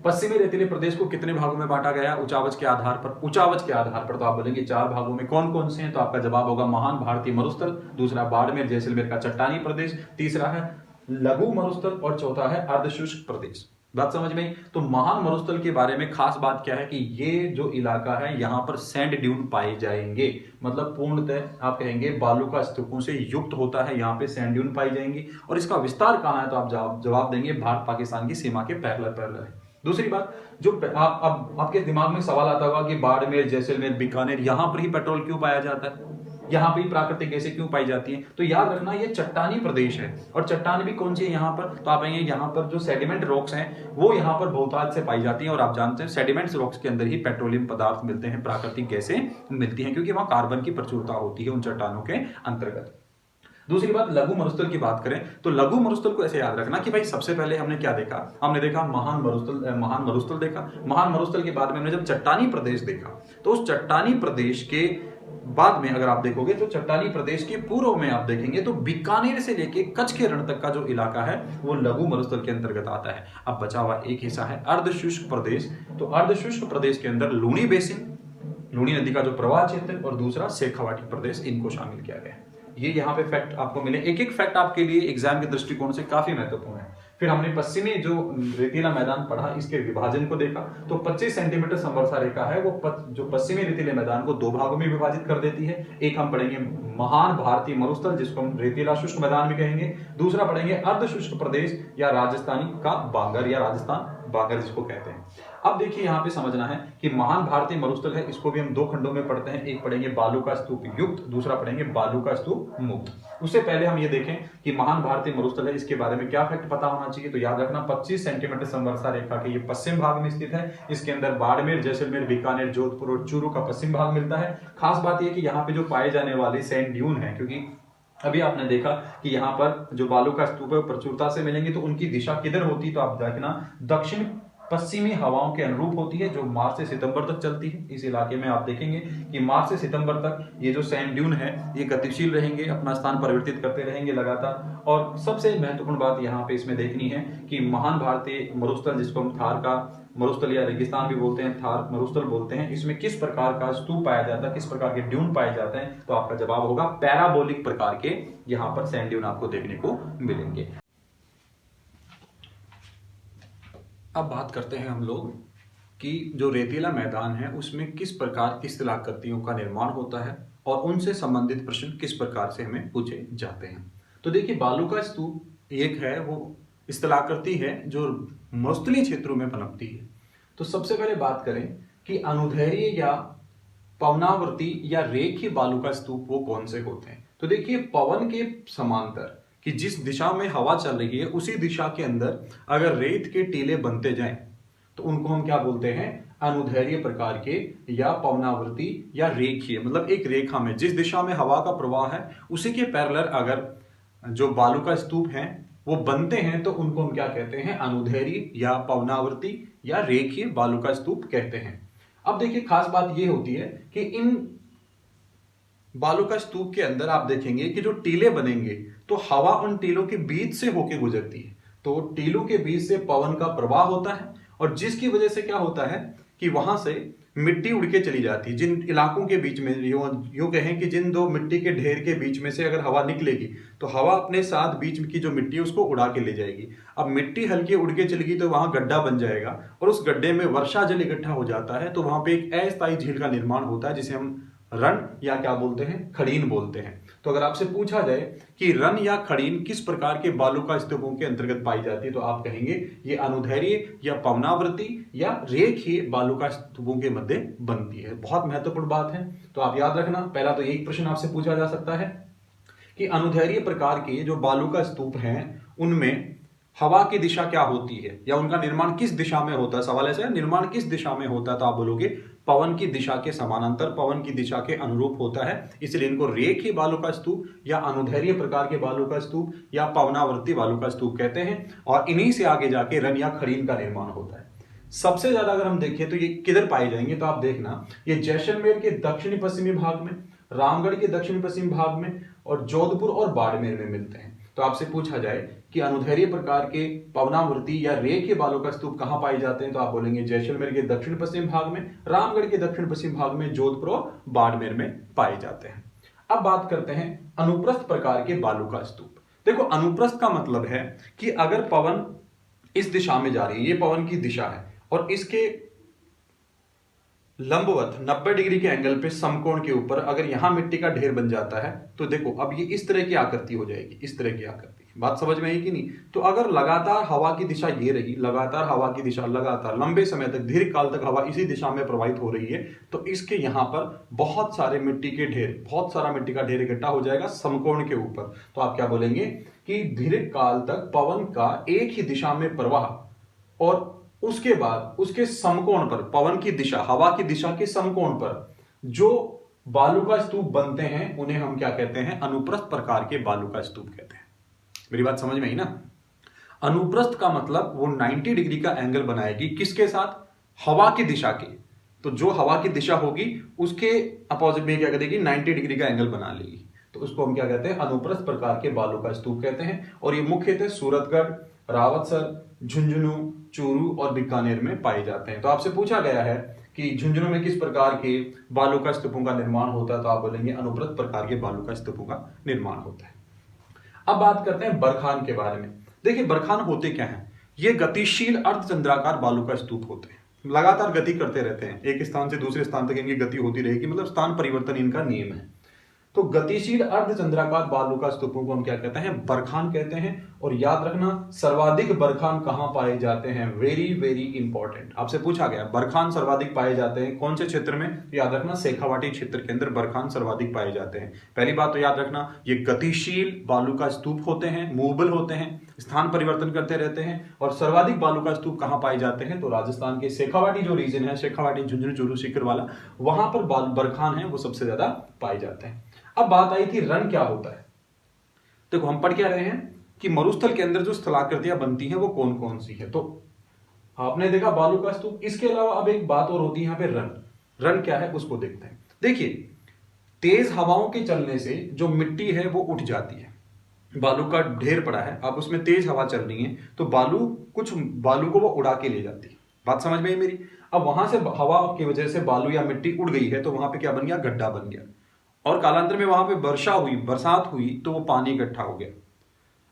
पश्चिमी रेतीले प्रदेश को कितने भागों में बांटा गया उचावच के आधार पर? उचावच के आधार पर तो आप बोलेंगे 4 भागों में। कौन कौन से हैं? तो आपका जवाब होगा महान भारतीय मरुस्थल, दूसरा बाड़मेर जैसलमेर का चट्टानी प्रदेश, तीसरा है लघु मरुस्थल और चौथा है अर्धशुष्क प्रदेश। बात समझ में? तो महान मरुस्थल के बारे में खास बात क्या है कि ये जो इलाका है यहाँ पर सैंड ड्यून पाए जाएंगे, मतलब पूर्णतः आप कहेंगे बालू का स्तूपों से युक्त होता है, यहाँ पे सैंड ड्यून पाई जाएंगी। और इसका विस्तार कहाँ है? तो आप जवाब देंगे भारत पाकिस्तान की सीमा के पैरेलल है। दूसरी बात, जो अब आपके दिमाग में सवाल आता होगा कि बाड़मेर जैसलमेर बीकानेर यहाँ पर ही पेट्रोल क्यों पाया जाता है, यहाँ पे प्राकृतिक गैसें क्यों पाई जाती हैं? तो याद रखना ये चट्टानी प्रदेश है। और चट्टान भी कौन सी है यहाँ पर? तो आप आएंगे यहाँ पर जो सेडिमेंट रॉक्स हैं वो यहाँ पर बहुतायत से पाई जाती हैं। और आप जानते हैं सेडिमेंट रॉक्स के अंदर ही पेट्रोलियम पदार्थ मिलते हैं, प्राकृतिक गैसें मिलती हैं, क्योंकि वहां कार्बन की प्रचुरता होती है उन चट्टानों के अंतर्गत। दूसरी बात, लघु मरुस्थल की बात करें तो लघु मरुस्थल को ऐसे याद रखना कि भाई सबसे पहले हमने क्या देखा? हमने देखा महान मरुस्थल देखा। महान मरुस्थल के बाद में हमने जब चट्टानी प्रदेश देखा तो उस चट्टानी प्रदेश के बाद में अगर आप देखोगे तो चट्टानी प्रदेश के पूर्व में आप देखेंगे तो बीकानेर से लेके कच्छ के रण तक का जो इलाका है वो लघु मरुस्थल के अंतर्गत आता है। अब बचा हुआ एक हिस्सा है अर्धशुष्क प्रदेश। तो अर्धशुष्क प्रदेश के अंदर लूनी बेसिन, लूनी नदी का जो प्रवाह क्षेत्र, और दूसरा शेखावाटी प्रदेश, इनको शामिल किया गया है। ये यहाँ पे फैक्ट आपको मिले। एक एक फैक्ट आपके लिए एग्जाम के दृष्टिकोण से काफी महत्वपूर्ण है। फिर हमने पश्चिमी जो रेतीला मैदान पढ़ा, इसके विभाजन को देखा। तो 25 सेंटीमीटर संवर्षा रेखा है वो जो पश्चिमी रेतीले मैदान को 2 भागों में विभाजित कर देती है। एक हम पढ़ेंगे महान भारतीय मरुस्थल, जिसको हम रेतीला शुष्क मैदान भी कहेंगे। दूसरा पढ़ेंगे अर्धशुष्क प्रदेश या राजस्थानी का बांगर या राजस्थान बांगर जिसको कहते हैं। अब देखिए यहाँ पे समझना है कि महान भारतीय मरुस्थल है, इसको भी हम 2 खंडों में पढ़ते हैं। एक पढ़ेंगे बालू का स्तूप युक्त, दूसरा पढ़ेंगे बालू का स्तूप मुक्त। उससे पहले हम ये देखें कि महान भारतीय मरुस्थल है, इसके बारे में क्या फैक्ट पता होना चाहिए। तो याद रखना 25 सेंटीमीटर संवर्षा रेखा के ये पश्चिम भाग में स्थित है। इसके अंदर बाड़मेर जैसलमेर बीकानेर जोधपुर और चूरू का पश्चिम भाग मिलता है। खास बात यह कि यहाँ पे जो पाए जाने वाले सैंड ड्यून है, क्योंकि अभी आपने देखा कि यहाँ पर जो बालू का स्तूप है प्रचुरता से मिलेंगे, तो उनकी दिशा किधर होती है? तो आप देखना दक्षिण पश्चिमी हवाओं के अनुरूप होती है, जो मार्च से सितंबर तक चलती है। इस इलाके में आप देखेंगे कि मार्च से सितंबर तक ये जो सैंड ड्यून है ये गतिशील रहेंगे, अपना स्थान परिवर्तित करते रहेंगे लगातार। और सबसे महत्वपूर्ण बात यहाँ पे इसमें देखनी है कि महान भारतीय मरुस्थल, जिसको हम थार का मरुस्थल या रेगिस्तान भी बोलते हैं, थार मरुस्थल बोलते हैं, इसमें किस प्रकार का स्तूप पाया जाता है, किस प्रकार के ड्यून पाए जाते हैं? तो आपका जवाब होगा पैराबोलिक प्रकार के यहाँ पर सैंड ड्यून आपको देखने को मिलेंगे। अब बात करते हैं हम लोग कि जो रेतीला मैदान है उसमें किस प्रकार की स्थलाकृतियों का निर्माण होता है और उनसे संबंधित प्रश्न किस प्रकार से हमें पूछे जाते हैं। तो देखिए, बालू का स्तूप एक है, वो स्थलाकृति है जो मरुस्थलीय क्षेत्रों में पनपती है। तो सबसे पहले बात करें कि अनुदैर्घ्य या पवनावर्ती या रेखीय बालू का स्तूप वो कौन से होते हैं। तो देखिए, पवन के समांतर कि जिस दिशा में हवा चल रही है उसी दिशा के अंदर अगर रेत के टीले बनते जाएं तो उनको हम क्या बोलते हैं? अनुदैर्घ्य प्रकार के या पवनावर्ती या रेखीय, मतलब एक रेखा में जिस दिशा में हवा का प्रवाह है उसी के पैरेलल अगर जो बालू का स्तूप है वो बनते हैं तो उनको हम क्या कहते हैं? अनुदैर्घ्य या पवनावर्ती या रेखीय बालू का स्तूप कहते हैं। अब देखिए, खास बात यह होती है कि इन बालू का स्तूप के अंदर आप देखेंगे कि जो टीले बनेंगे तो हवा उन टीलों के बीच से होकर गुजरती है। तो टीलों के बीच से पवन का प्रवाह होता है और जिसकी वजह से क्या होता है कि वहां से मिट्टी उड़ के चली जाती है। जिन इलाकों के बीच में यूं कहें कि जिन 2 मिट्टी के ढेर के बीच में से अगर हवा निकलेगी तो हवा अपने साथ बीच की जो मिट्टी है उसको उड़ा के ले जाएगी। अब मिट्टी हल्की उड़ के चलेगी तो वहां गड्ढा बन जाएगा और उस गड्ढे में वर्षा जल इकट्ठा हो जाता है, तो वहां पे एक अस्थायी झील का निर्माण होता है जिसे हम रन या क्या बोलते हैं? खड़ीन बोलते हैं। तो अगर आपसे पूछा जाए कि रन या खड़ीन किस प्रकार के बालू का स्तूपों के अंतर्गत पाई जाती है तो आप कहेंगे ये अनुदैर्घ्य या पवनावर्ती या रेखीय बालू का स्तूपों के मध्य बनती है। बहुत महत्वपूर्ण बात है, तो आप याद रखना। पहला तो एक प्रश्न आपसे पूछा जा सकता है कि अनुदैर्घ्य प्रकार के जो बालू का स्तूप हैं उनमें हवा की दिशा क्या होती है या उनका निर्माण किस दिशा में होता है। सवाल ऐसा है, निर्माण किस दिशा में होता है? तो आप बोलोगे पवन की दिशा के समानांतर, पवन की दिशा के अनुरूप होता है, इसलिए इनको रेखीय बालू का स्तूप या अनुदैर्घ्य प्रकार के बालू का स्तूप या पवनावर्ती बालू का स्तूप कहते हैं। और इन्हीं से आगे जाके रन या खड़ीन का निर्माण होता है। सबसे ज्यादा अगर हम देखें तो ये किधर पाए जाएंगे, तो आप देखना ये जैसलमेर के दक्षिणी पश्चिमी भाग में, रामगढ़ के दक्षिणी पश्चिमी भाग में और जोधपुर और बाड़मेर में मिलते हैं। तो आपसे पूछा जाए कि अनुदैर्घ्य प्रकार के पवनावृति या रेखीय बालू का स्तूप कहां पाए जाते हैं, तो आप बोलेंगे जैसलमेर के दक्षिण पश्चिम भाग में, रामगढ़ के दक्षिण पश्चिम भाग में, जोधपुर और बाड़मेर में पाए जाते हैं। अब बात करते हैं अनुप्रस्थ प्रकार के बालू का स्तूप। देखो, अनुप्रस्थ का मतलब है कि अगर पवन इस दिशा में जा रही है, ये पवन की दिशा है, और इसके लंबवत 90 डिग्री के एंगल पे समकोण के ऊपर अगर यहां मिट्टी का ढेर बन जाता है, तो देखो अब ये इस तरह की आकृति हो जाएगी, इस तरह की आकृति। बात समझ में आई कि नहीं? तो अगर लगातार हवा की दिशा ये रही, लगातार हवा की दिशा, लगातार लंबे समय तक, दीर्घ काल तक हवा इसी दिशा में प्रवाहित हो रही है, तो इसके यहां पर बहुत सारे मिट्टी के ढेर, बहुत सारा मिट्टी का ढेर इकट्ठा हो जाएगा समकोण के ऊपर। तो आप क्या बोलेंगे कि दीर्घ काल तक पवन का एक ही दिशा में प्रवाह, और उसके बाद उसके समकोण पर, पवन की दिशा, हवा की दिशा के समकोण पर जो बालू का स्तूप बनते हैं, उन्हें हम क्या कहते हैं? अनुप्रस्थ प्रकार के बालू का स्तूप कहते हैं। मेरी बात समझ में आई ना? अनुप्रस्थ का मतलब वो 90 डिग्री का एंगल बनाएगी, किसके साथ? हवा की दिशा के। तो जो हवा की दिशा होगी उसके अपोजिट में क्या करेगी? 90 डिग्री का एंगल बना लेगी। तो उसको हम क्या कहते हैं? अनुप्रस्थ प्रकार के बालू का स्तूप कहते हैं। और ये मुख्यतः सूरतगढ़, रावतसर, झुंझुनू, चूरू और बीकानेर में पाए जाते हैं। तो आपसे पूछा गया है कि झुंझुनू में किस प्रकार के बालू का स्तूपों का निर्माण होता है, तो आप बोलेंगे अनुप्रस्थ प्रकार के बालू का स्तूपों का निर्माण होता है। अब बात करते हैं बरखान के बारे में। देखिए, बरखान होते क्या हैं? ये गतिशील अर्धचंद्राकार बालू का स्तूप होते हैं, लगातार गति करते रहते हैं, एक स्थान से दूसरे स्थान तक इनकी गति होती रहेगी, मतलब स्थान परिवर्तन इनका नियम है। तो गतिशील अर्धचंद्राकार बालू का स्तूपों को हम क्या कहते हैं? बरखान कहते हैं। और याद रखना, सर्वाधिक बरखान कहां पाए जाते हैं? वेरी वेरी इंपॉर्टेंट, आपसे पूछा गया बरखान सर्वाधिक पाए जाते हैं कौन से क्षेत्र में? याद रखना, शेखावाटी क्षेत्र के अंदर बरखान सर्वाधिक पाए जाते हैं। पहली बात तो याद रखना, ये गतिशील बालू का स्तूप होते हैं, मूवेबल होते हैं, स्थान परिवर्तन करते रहते हैं। और सर्वाधिक बालू का स्तूप कहां पाए जाते हैं? तो राजस्थान के शेखावाटी जो रीजन है, शेखावाटी, झुंझुनू, चूरू, सीकर वाला, वहां पर बरखान है वो सबसे ज्यादा पाए जाते हैं। अब बात आई थी रण क्या होता है। देखो, हम पढ़ क्या रहे हैं कि मरुस्थल के अंदर जो स्थलाकृतियां बनती हैं वो कौन कौन सी है। तो आपने देखा बालू का स्तूप, इसके अलावा अब एक बात और होती है यहाँ पे, रण। रण क्या है उसको देखते हैं। देखिए, तेज हवाओं के चलने से जो मिट्टी है वो उठ जाती है, बालू का ढेर पड़ा है, अब उसमें तेज हवा चल रही है, तो कुछ बालू को वो उड़ा के ले जाती है। बात समझ में आई मेरी? अब वहां से हवा की वजह से बालू या मिट्टी उड़ गई है, तो वहां पे क्या बन गया? गड्ढा बन गया, और कालांतर में वहां पे वर्षा हुई, बरसात हुई, तो वो पानी इकट्ठा हो गया।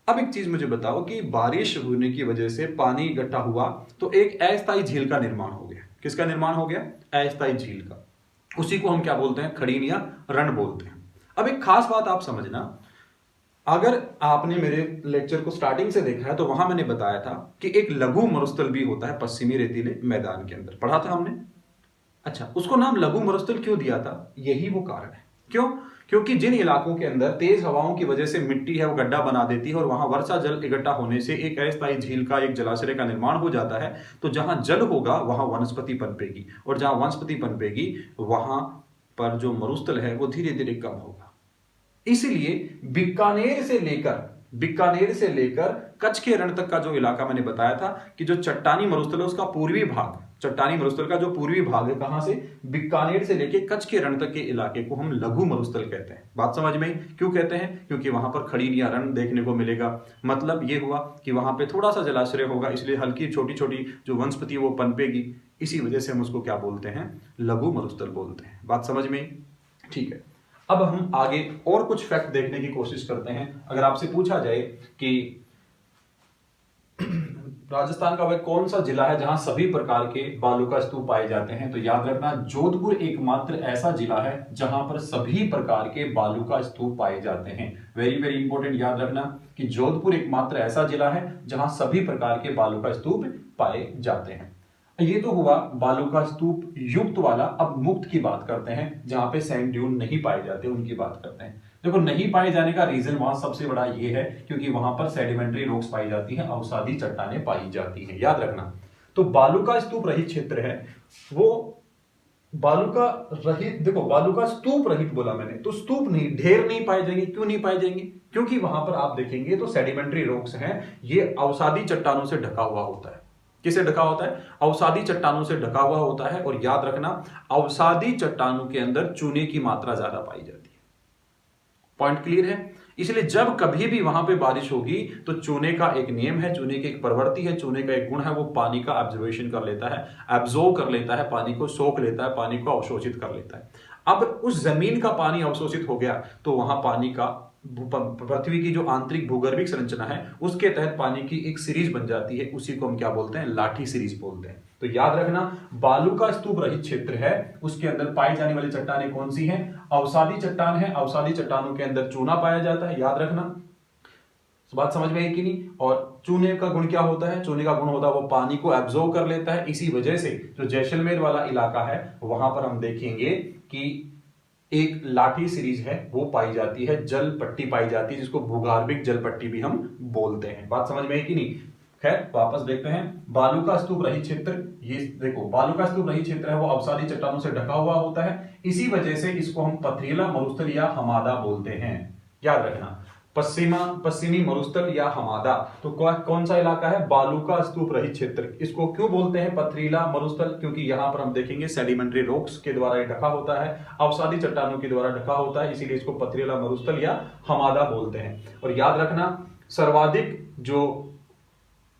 अब एक चीज मुझे बताओ कि बारिश होने की वजह से पानी इकट्ठा हुआ, तो एक अस्थायी झील का निर्माण हो गया। किसका निर्माण हो गया? अस्थायी झील का। उसी को हम क्या बोलते हैं? खड़ीन या रण बोलते हैं। अब एक खास बात आप समझना, अगर आपने मेरे लेक्चर को स्टार्टिंग से देखा है तो वहां मैंने बताया था कि एक लघु मरुस्थल भी होता है पश्चिमी रेतीले मैदान के अंदर, पढ़ा था हमने। अच्छा, उसको नाम लघु मरुस्थल क्यों दिया था? यही वो कारण है। क्यों? क्योंकि जिन इलाकों के अंदर तेज हवाओं की वजह से मिट्टी है वो गड्ढा बना देती है, और वहां वर्षा जल इकट्ठा होने से एक अस्थायी झील का, एक जलाशय का निर्माण हो जाता है। तो जहां जल होगा वहां वनस्पति पनपेगी, और जहां वनस्पति पनपेगी वहां पर जो मरुस्थल है वो धीरे धीरे कम होगा। इसलिए बीकानेर से लेकर कच्छ के रण तक का जो इलाका मैंने बताया था कि जो चट्टानी मरुस्थल है उसका पूर्वी भाग, चट्टानी मरुस्थल का जो पूर्वी भाग है, कहां से? बीकानेर से लेकर कच्छ के रण तक के इलाके को हम लघु मरुस्थल कहते हैं। बात समझ में? क्यों कहते हैं? क्योंकि वहां पर खड़ीन या रण देखने को मिलेगा। मतलब ये हुआ कि वहां पे थोड़ा सा जलाशय होगा, इसलिए हल्की छोटी छोटी जो वनस्पति वो पनपेगी, इसी वजह से हम उसको क्या बोलते हैं? लघु मरुस्थल बोलते हैं। बात समझ में? ठीक है। अब हम आगे और कुछ फैक्ट देखने की कोशिश करते हैं। अगर आपसे पूछा जाए कि राजस्थान का वह कौन सा जिला है जहां सभी प्रकार के बालू का स्तूप पाए जाते हैं, तो याद रखना, जोधपुर एकमात्र ऐसा जिला है जहां पर सभी प्रकार के बालू का स्तूप पाए जाते हैं। वेरी वेरी इंपॉर्टेंट, याद रखना कि जोधपुर एकमात्र ऐसा जिला है जहां सभी प्रकार के बालू का स्तूप पाए जाते हैं। ये तो हुआ बालू का स्तूप युक्त वाला। अब मुक्त की बात करते हैं, जहां पे सैंड ड्यून नहीं पाए जाते, उनकी बात करते हैं। देखो, नहीं पाए जाने का रीजन वहां सबसे बड़ा ये है क्योंकि वहां पर सेडिमेंट्री रॉक्स पाई जाती हैं, अवसादी चट्टानें पाई जाती हैं। याद रखना, तो बालू का स्तूप रहित क्षेत्र है वो बालू का रहित। देखो, बालू का स्तूप रहित बोला मैंने, तो स्तूप नहीं, ढेर नहीं पाए जाएंगे। क्यों नहीं पाए जाएंगे? क्योंकि वहां पर आप देखेंगे तो सेडिमेंट्री रॉक्स हैं, ये अवसादी चट्टानों से ढका हुआ होता है। किससे ढका होता है? अवसादी चट्टानों से ढका हुआ होता है। और याद रखना, अवसादी चट्टानों के अंदर चूने की मात्रा ज्यादा पाई जाती है। पॉइंट क्लियर है? इसलिए जब कभी भी वहां पे बारिश होगी तो चूने का एक नियम है, चूने की एक प्रवृत्ति है, चूने का एक गुण है, वो पानी का ऑब्जर्वेशन कर लेता है, एब्जॉर्ब कर लेता है, पानी को सोख लेता है, पानी को अवशोषित कर लेता है। अब उस जमीन का पानी अवशोषित हो गया तो वहां पानी का पृथ्वी की जो आंतरिक भूगर्भिक संरचना है उसके तहत पानी की एक सीरीज बन जाती है, उसी को हम क्या बोलते हैं, लाठी सीरीज बोलते हैं। तो याद रखना, बालू का स्तूप रहित क्षेत्र है, उसके अंदर पाई जाने वाली चट्टानें कौन सी हैं, अवसादी चट्टान है, अवसादी चट्टानों के अंदर चूना पाया जाता है, याद रखना। बात समझ में आई कि नहीं। और चूने का गुण क्या होता है, चूने का गुण होता है वो पानी को एब्जॉर्ब कर लेता है। इसी वजह से जो जैसलमेर वाला इलाका है वहां पर हम देखेंगे कि एक लाठी सीरीज है वो पाई जाती है, जल पट्टी पाई जाती है, जिसको भूगर्भिक जल पट्टी भी हम बोलते हैं। बात समझ में आई कि नहीं। खैर वापस देखते हैं, बालू का स्तूप रहित क्षेत्र, ये देखो बालू का स्तूप रहित क्षेत्र है वो अवसादी चट्टानों से ढका हुआ होता है, इसी वजह से इसको हम पथरीला मरुस्थल या हमादा बोलते हैं। याद रखना, पश्चिमी मरुस्थल या हमादा, तो कौन सा इलाका है, बालू का स्तूप रहित क्षेत्र। इसको क्यों बोलते हैं पथरीला मरुस्थल, क्योंकि यहां पर हम देखेंगे सेडिमेंट्री रॉक्स के द्वारा ढका होता है, अवसादी चट्टानों के द्वारा ढका होता है, इसीलिए इसको पथरीला मरुस्थल या हमादा बोलते हैं। और याद रखना, सर्वाधिक जो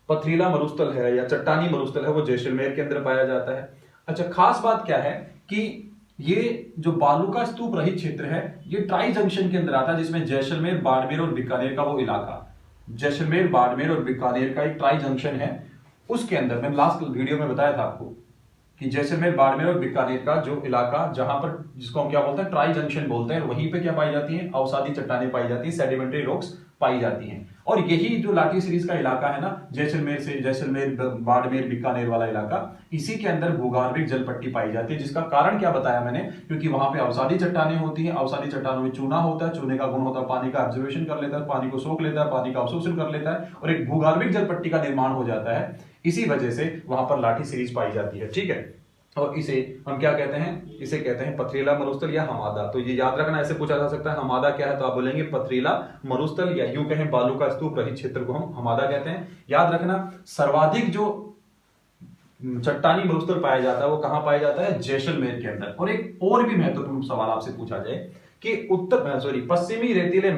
पथरीला मरुस्थल है या चट्टानी मरुस्थल है वो जैसलमेर के अंदर पाया जाता है। अच्छा, खास बात क्या है कि ये जो बालू का स्तूप रहित क्षेत्र है ये ट्राई जंक्शन के अंदर आता है, जिसमें जैसलमेर, बाड़मेर और बीकानेर का वो इलाका, जैसलमेर, बाड़मेर और बीकानेर का एक ट्राई जंक्शन है, उसके अंदर मैं लास्ट वीडियो में बताया था आपको कि जैसलमेर, बाड़मेर और बीकानेर का जो इलाका, जहां पर जिसको हम क्या बोलते हैं, ट्राई जंक्शन बोलते हैं, वहीं पे क्या पाई जाती है, अवसादी चट्टानें पाई जाती है, सेडिमेंट्री रॉक्स पाई जाती हैं। और यही जो लाठी सीरीज का इलाका है ना, जैसलमेर, बाड़मेर, बीकानेर वाला इलाका, इसी के अंदर भूगर्भिक जल पट्टी पाई जाती है, जिसका कारण क्या बताया मैंने, क्योंकि वहां पे अवसादी चट्टानें होती हैं, अवसादी चट्टानों में चूना होता है, चूने का गुण होता है पानी का ऑब्जर्वेशन कर लेता है, पानी को सोख लेता है, पानी का अवशोषण कर लेता है, और एक भूगर्भिक जल पट्टी का निर्माण हो जाता है। इसी वजह से वहां पर लाठी सीरीज पाई जाती है, ठीक है। और इसे हम क्या कहते हैं, इसे कहते हैं पथरीला मरुस्थल या हमादा। तो ये याद रखना, ऐसे पूछा जा सकता है हमादा क्या है, तो आप बोलेंगे पथरीला मरुस्थल, या यूं कहें बालू का स्तूप रहित क्षेत्र को हम हमादा कहते हैं। याद रखना, सर्वाधिक जो चट्टानी मरुस्थल पाया जाता है वो कहां पाया जाता है, जैसलमेर के अंदर। और एक और भी महत्वपूर्ण सवाल आपसे पूछा जाए कि पश्चिमी रेतीले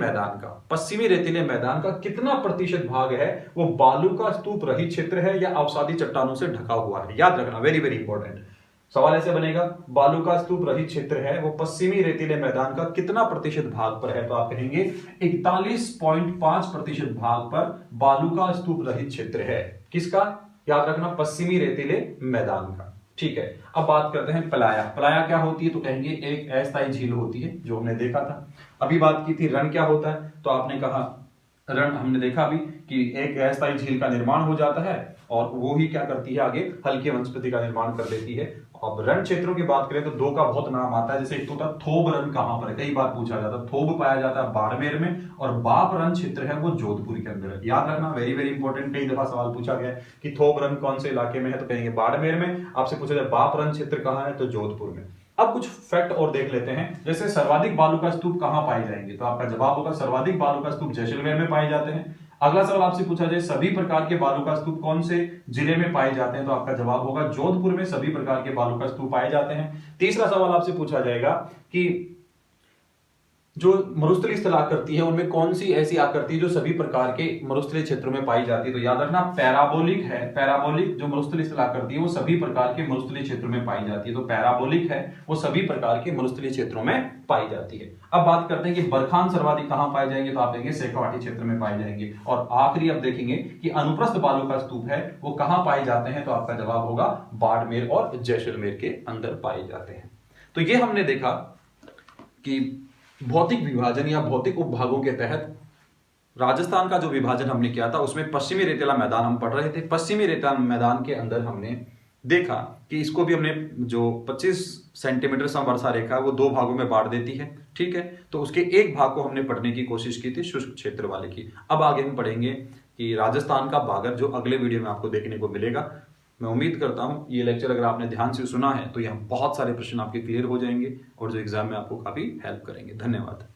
मैदान का कितना प्रतिशत भाग है वो बालू का स्तूप रहित क्षेत्र है या अवसादी चट्टानों से ढका हुआ है। याद रखना, वेरी वेरी इंपॉर्टेंट सवाल ऐसे बनेगा, बालू का स्तूप रहित क्षेत्र है वो पश्चिमी रेतीले मैदान का कितना प्रतिशत भाग पर है, तो आप कहेंगे 41.5% भाग पर बालू का स्तूप रहित क्षेत्र है। किसका, याद रखना, पश्चिमी रेतीले मैदान का, ठीक है। अब बात करते हैं पलाया। पलाया क्या होती है, तो कहेंगे एक अस्थायी झील होती है, जो हमने देखा था। अभी बात की थी रण क्या होता है, तो आपने कहा रण, हमने देखा अभी कि एक अस्थायी झील का निर्माण हो जाता है और वो ही क्या करती है, आगे हल्की वनस्पति का निर्माण कर देती है। अब रण क्षेत्रों की बात करें तो दो का बहुत नाम आता है, जैसे एक तो होता है थोब रण, कहां पर है, कई बार पूछा जाता है। थोब पाया जाता है बाड़मेर में, और बाप रण क्षेत्र है वो जोधपुर के अंदर है। याद रखना, वेरी वेरी इंपॉर्टेंट, कई दफा सवाल पूछा गया है कि थोब रण कौन से इलाके में है, तो कहेंगे बाड़मेर में। आपसे पूछा जाए बाप रण क्षेत्र कहां है, तो जोधपुर में। अब कुछ फैक्ट और देख लेते हैं, जैसे सर्वाधिक बालू का स्तूप कहां पाए जाएंगे, तो आपका जवाब होगा सर्वाधिक बालू का स्तूप जैसलमेर में पाए जाते हैं। अगला सवाल आपसे पूछा जाए सभी प्रकार के बालू का स्तूप कौन से जिले में पाए जाते हैं, तो आपका जवाब होगा जोधपुर में सभी प्रकार के बालू का स्तूप पाए जाते हैं। तीसरा सवाल आपसे पूछा जाएगा कि जो मरुस्थलीय स्थल आकृति है उनमें कौन सी ऐसी आकृति जो सभी प्रकार के मरुस्थलीय क्षेत्रों में पाई जाती है, तो याद रखना पैराबोलिक है। पैराबोलिक जो मरुस्थलीय स्थल आकृति है वो सभी प्रकार के मरुस्थलीय क्षेत्रों में पाई जाती है, तो पैराबोलिक है वो सभी प्रकार के मरुस्थलीय क्षेत्रों में पाई जाती है। अब बात करते हैं कि बरखान सर्वाधिक कहां पाए जाएंगे, तो आप देखेंगे शेखावाटी क्षेत्र में पाए जाएंगे। और आखिरी अब देखेंगे कि अनुप्रस्थ बालू का स्तूप है वो कहां पाए जाते हैं, तो आपका जवाब होगा बाड़मेर और जैसलमेर के अंदर पाए जाते हैं। तो ये हमने देखा कि भौतिक विभाजन या भौतिक उपभागों के तहत राजस्थान का जो विभाजन हमने किया था उसमें पश्चिमी रेतीला मैदान हम पढ़ रहे थे। पश्चिमी रेतीला मैदान के अंदर हमने देखा कि इसको भी हमने जो 25 सेंटीमीटर समवर्षा रेखा है वो दो भागों में बांट देती है, ठीक है। तो उसके एक भाग को हमने पढ़ने की कोशिश की थी शुष्क क्षेत्र वाले की। अब आगे हम पढ़ेंगे कि राजस्थान का बागर, जो अगले वीडियो में आपको देखने को मिलेगा। मैं उम्मीद करता हूं ये लेक्चर अगर आपने ध्यान से सुना है तो यहाँ बहुत सारे प्रश्न आपके क्लियर हो जाएंगे और जो एग्जाम में आपको काफी हेल्प करेंगे। धन्यवाद।